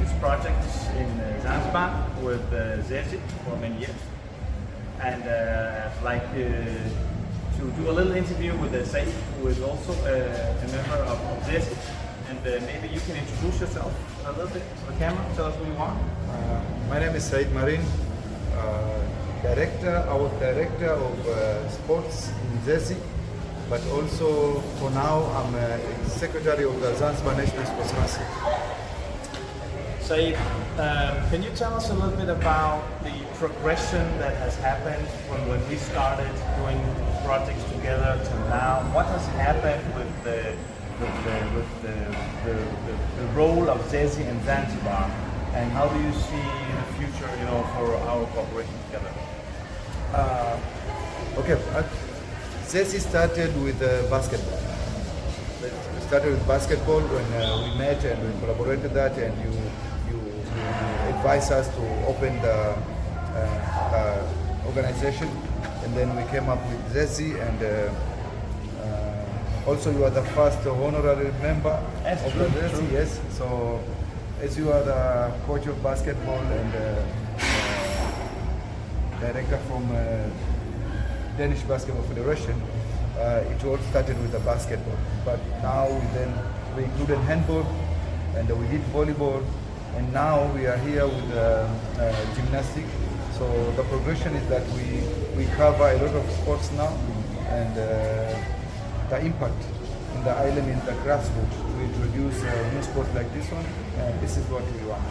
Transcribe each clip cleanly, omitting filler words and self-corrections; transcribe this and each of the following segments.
huge projects in Zanzibar with Zesi for many years. And I'd like to do a little interview with Said, who is also a member of Zesi. And maybe you can introduce yourself a little bit to the camera, tell us who you are. My name is Said Marin, our director of sports in Zesi, but also for now I'm secretary of the Zanzibar National Sports Council. Said, can you tell us a little bit about the progression that has happened from when we started doing projects together to now? What has happened with the role of Zesi and Zanzibar, and how do you see the future, for our cooperation together? Zesi started with basketball. We started with basketball when we met and we collaborated that, and you advised us to open the organization, and then we came up with Zesi, and also you are the first honorary member of the Zesi. Yes, so as you are the coach of basketball and director from Danish Basketball Federation, it all started with the basketball, but now we included handball, and we did volleyball, and now we are here with gymnastics. So the progression is that we cover a lot of sports now, and the impact in the island in the grassroots to introduce new sports like this one, and this is what we want.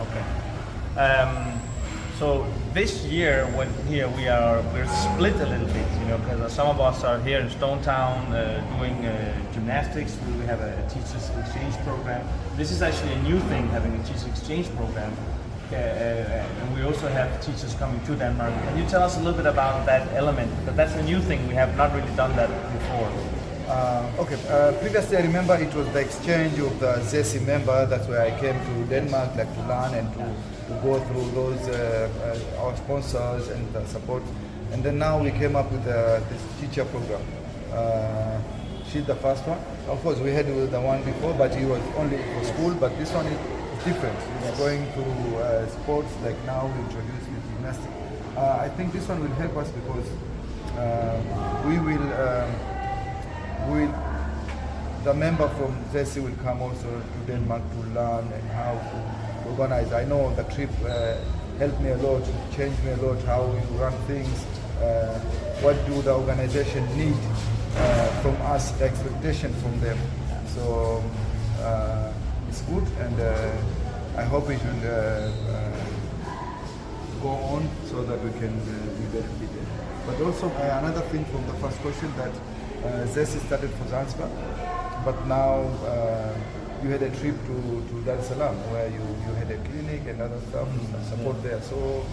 Okay. So this year, when here we're split a little bit, because some of us are here in Stone Town doing gymnastics. We have a teachers exchange program. This is actually a new thing, having a teachers exchange program. And we also have teachers coming to Denmark. Can you tell us a little bit about that element? Because that's a new thing. We have not really done that before. Previously, I remember it was the exchange of the Zesi member. That's where I came to Denmark, to learn and to go through those our sponsors and the support. And then now we came up with this teacher program. She's the first one. Of course, we had the one before, but it was only for school. But this one is different. It's going to sports, like now we introduce with gymnastics. I think this one will help us because the member from Zesi will come also to Denmark to learn and how to organize. I know the trip helped me a lot, changed me a lot, how we run things, what do the organization need from us, the expectation from them. So it's good, and I hope it will go on so that we can be benefited. But also another thing from the first question that Zesi started for Zanzibar, but now you had a trip to Dar es Salaam where you had a clinic and other stuff, support there. So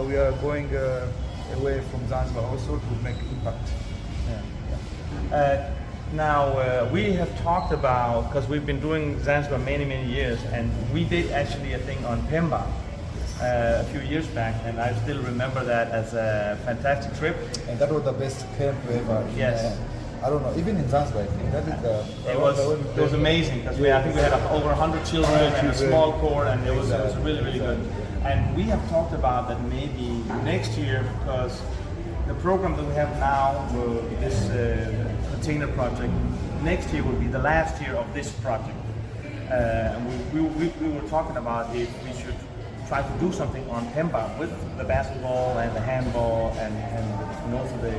we are going away from Zanzibar also to make impact. Now we have talked about, because we've been doing Zanzibar many years, and we did actually a thing on Pemba a few years back, and I still remember that as a fantastic trip. And that was the best camp ever. Yes. I don't know, even in Zanzibar, I think that is the. It was amazing because I think we had over 100 children and a small court, and it was really good. And we have talked about that maybe next year, because the program that we have now, this container project, next year will be the last year of this project. And we were talking about if we should try to do something on Pemba with the basketball and the handball and also the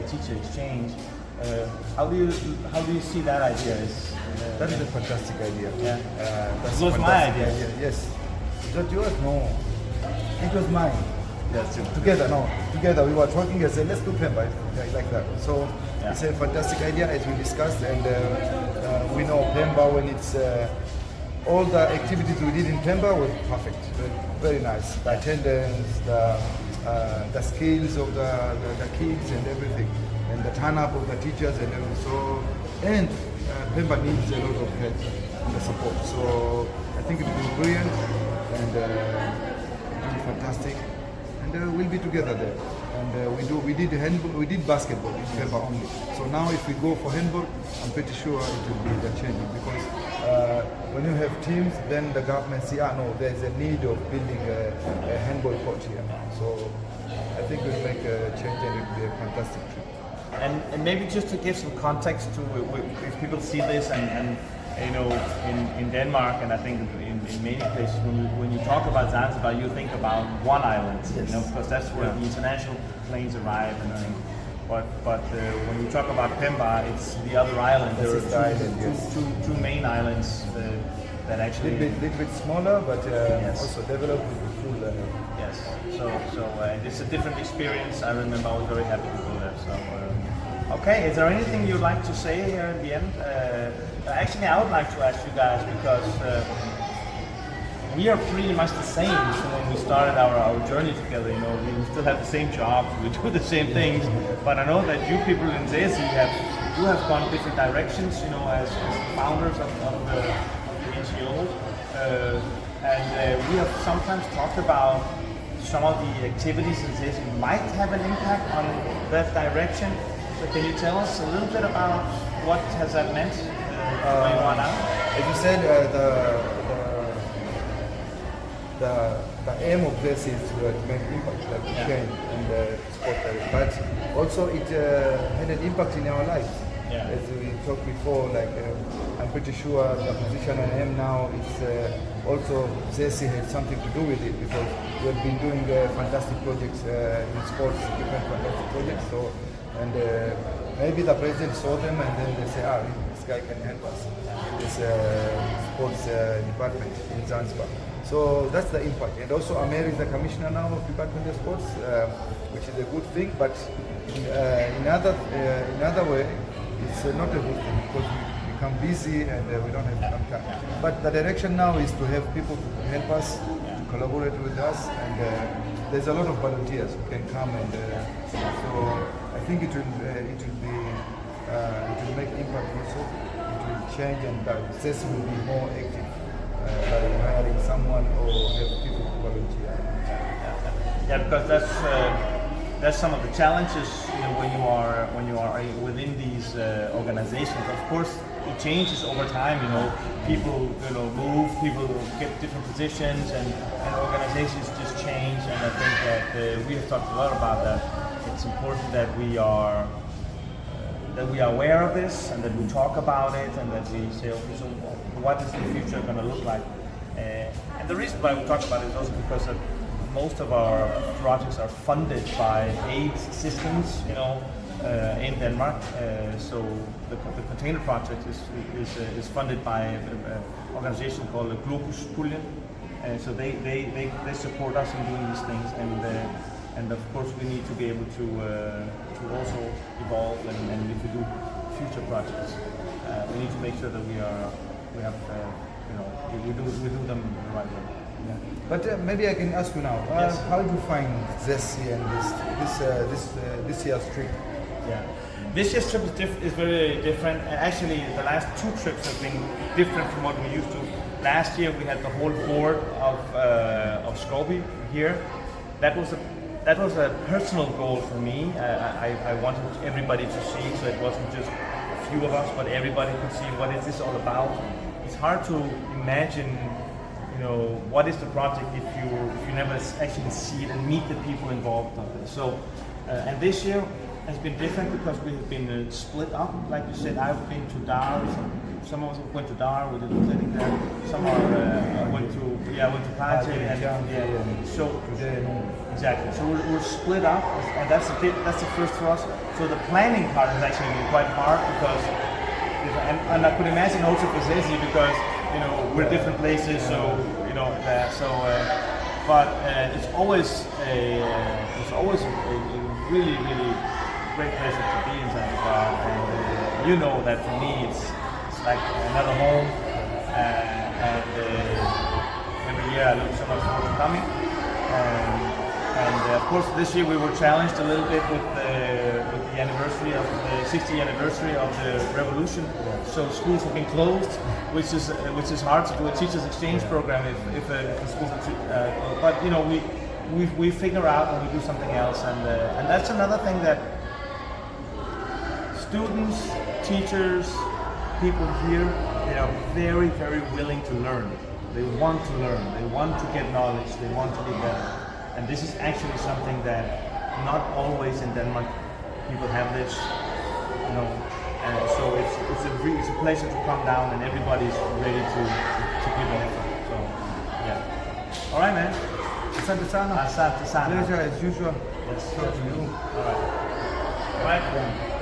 teacher exchange. How do you see that idea? That is a fantastic idea. Yeah. That's it was my idea. Yes. Is that yours? No. It was mine. Yes. Together we were talking and said, let's do Pemba like that. So Yeah. It's a fantastic idea as we discussed, and we know Pemba when it's all the activities we did in Pemba was perfect, very nice. The attendance, the skills of the kids and everything, and the turn up of the teachers and everything. So, and Pemba needs a lot of help and the support. So I think it will be brilliant and it will be fantastic, and we'll be together there. And we did basketball in Pemba only. So now if we go for handball, I'm pretty sure it will be the changing, because when when you have teams, then the government see, no, there's a need of building a handball court here now. So I think we'll make a change and it'll be a fantastic trip. And maybe just to give some context to if people see this and you know in Denmark and I think in many places when you talk about Zanzibar you think about one island, you know, because that's where the international planes arrive and everything. But when you talk about Pemba, it's the other island. There are two main islands that actually little bit smaller, but also developed with the full. Yes. So it's a different experience. I remember I was very happy to go there. So. Okay, is there anything you'd like to say here in the end? Actually, I would like to ask you guys because we are pretty much the same. So when we started our journey together, you know, we still have the same jobs, we do the same things. But I know that you people in ZESI you have gone different directions, you know, as founders of the NGO. And we have sometimes talked about some of the activities in ZESI might have an impact on that direction. So can you tell us a little bit about what has that meant where you are now? As you said, the aim of this is to make impact, like change in the sport area. But also it had an impact in our lives. Yeah. As we talked before, like I'm pretty sure the position I am now is also ZESI had something to do with it because we've been doing fantastic projects in sports, different fantastic projects. So. And maybe the president saw them and then they say, this guy can help us in this sports department in Zanzibar. So that's the impact. And also Amer is the commissioner now of Department of Sports, which is a good thing, but in other way, it's not a good thing because we become busy and we don't have time. But the direction now is to have people to help us, to collaborate with us, and there's a lot of volunteers who can come and so I think it will make impact also. It will change and the ZESI will be more active by hiring someone or have people who volunteer. Yeah, because that's some of the challenges, you know, when you are within these organizations. Of course, it changes over time. You know, people move, people get different positions, and organizations just change. And I think that we have talked a lot about that. It's important that we are aware of this and that we talk about it and that we say, okay, so what is the future going to look like? And the reason why we talk about it is also because most of our projects are funded by aid systems, you know, in Denmark. So the container project is funded by an organization called the Globus Puljen. So they support us in doing these things, and of course we need to be able to also evolve and if we do future projects, we need to make sure that we do them the right way. Yeah. But maybe I can ask you now, Yes. how do you find ZESI and this year's trip? Yeah. This year's trip is very different. Actually, the last two trips have been different from what we used to. Last year we had the whole board of Scoby here. That was a personal goal for me. I wanted everybody to see, so it wasn't just a few of us, but everybody could see what is this all about. It's hard to imagine, you know, what is the project if you never actually see it and meet the people involved of it. So, and this year has been different because we have been split up. Like you said, I've been to Dar. Some of us went to Dar. We did a clinic there. Some went to Pate and so exactly. So we're split up, and that's the first for us. So the planning part has actually been quite hard because, and I could imagine also for ZESI because you know we're different places. So you know but it's always a really great pleasure to be in Zanzibar, and you know that for me it's like another home, and every year I look so much forward to coming. And of course, this year we were challenged a little bit with the anniversary of the 60th anniversary of the revolution. So schools have been closed, which is hard to do a teachers exchange program if a school. But you know we figure out and we do something else, and that's another thing that students, teachers, people here they are very, very willing to learn. They want to learn. They want to get knowledge. They want to be better. And this is actually something that not always in Denmark people have this, you know. And so it's a pleasure to come down and everybody's ready to give an effort. So yeah. All right, man. Asante sana. Asante sana. Pleasure as usual. Yes. Talk to you. All right. All right.